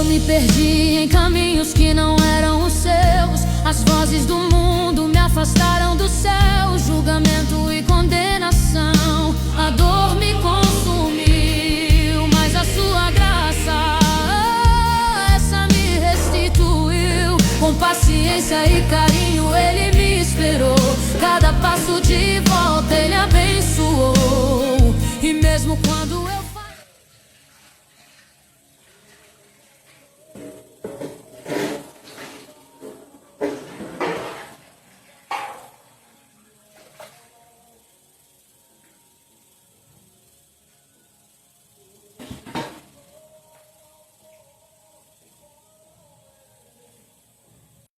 Eu me perdi em caminhos que não eram os seus. As vozes do mundo me afastaram do céu. Julgamento e condenação, a dor me consumiu, mas a sua graça, essa me restituiu. Com paciência e carinho ele me esperou. Cada passo de volta ele abençoou. E mesmo quando eu